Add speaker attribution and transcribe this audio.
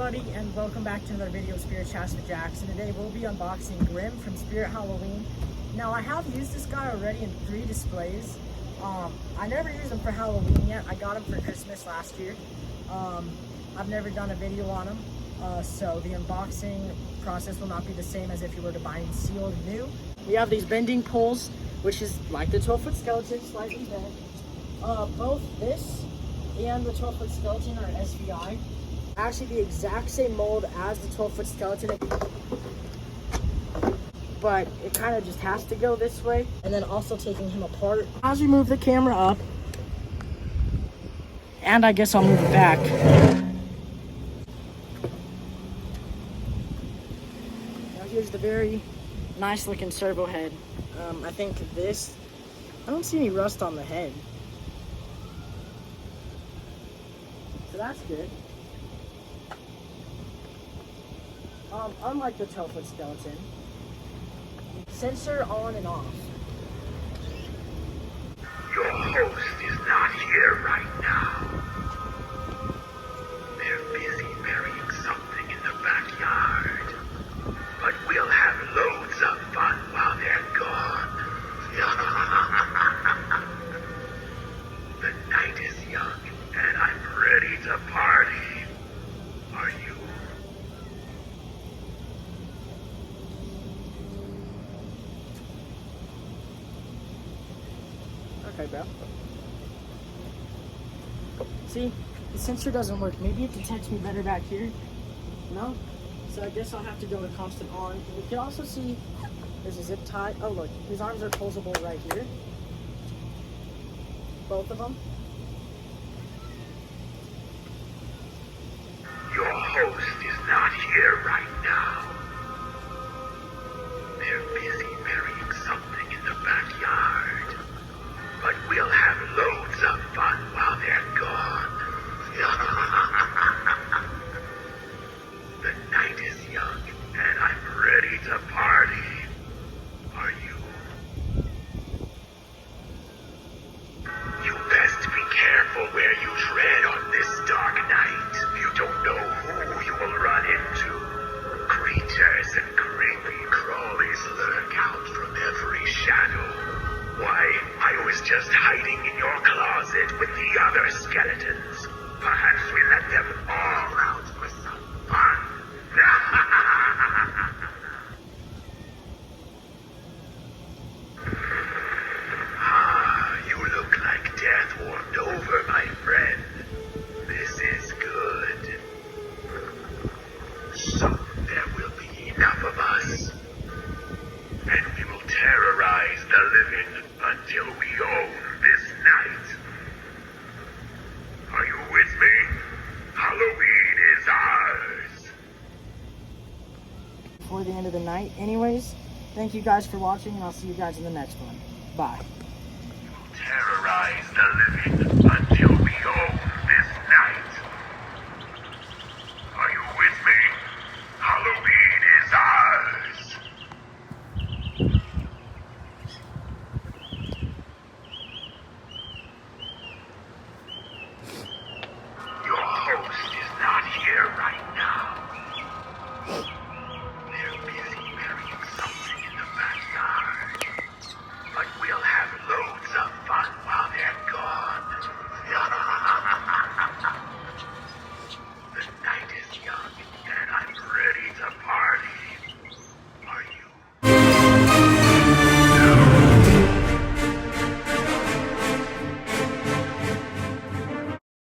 Speaker 1: everybody, and welcome back to another video of Spirit Chats with Jackson. Today we'll be unboxing Grimm from Spirit Halloween. Now I have used this guy already in 3 displays. I never used him for Halloween yet. I got him for Christmas last year. I've never done a video on him, so the unboxing process will not be the same as if you were to buy him sealed new. We have these bending poles, which is like the 12-foot skeleton, slightly bent. Both this and the 12-foot skeleton are SVI. Actually the exact same mold as the 12-foot skeleton, but it kind of just has to go this way. And then also taking him apart. As we move the camera up, and I guess I'll move it back. Now here's the very nice looking servo head. I think this, I don't see any rust on the head. So that's good. Unlike the 12-foot skeleton, sensor on and off.
Speaker 2: Your host is not here right now. They're busy burying something in the backyard. But we'll have loads of fun while they're gone. The night is young, and I'm ready to party. Are you?
Speaker 1: Okay, bro. See, the sensor doesn't work. Maybe it detects me better back here. No? So I guess I'll have to go to constant on. You can also see there's a zip tie. Oh, look, his arms are closable right here. Both of them.
Speaker 2: Your host is not here right now. They're busy burying something in the backyard. But we'll have loads of fun while they're gone. The night is young, and I'm ready to party. Are you? You best be careful where you tread on this dark night. You don't know who you will run into. Creatures and creepy crawlies lurk out from every shadow. Why, I was just hiding in your closet with the other skeletons. Perhaps we let them all out for some fun. You look like death warmed over, my friend. This is good. Soon there will be enough of us. And we will terrorize the living until we own this night. Are you with me? Halloween is ours.
Speaker 1: Before the end of the night. Anyways, thank you guys for watching, and I'll see you guys in the next one. Bye.
Speaker 2: We will terrorize the living until we own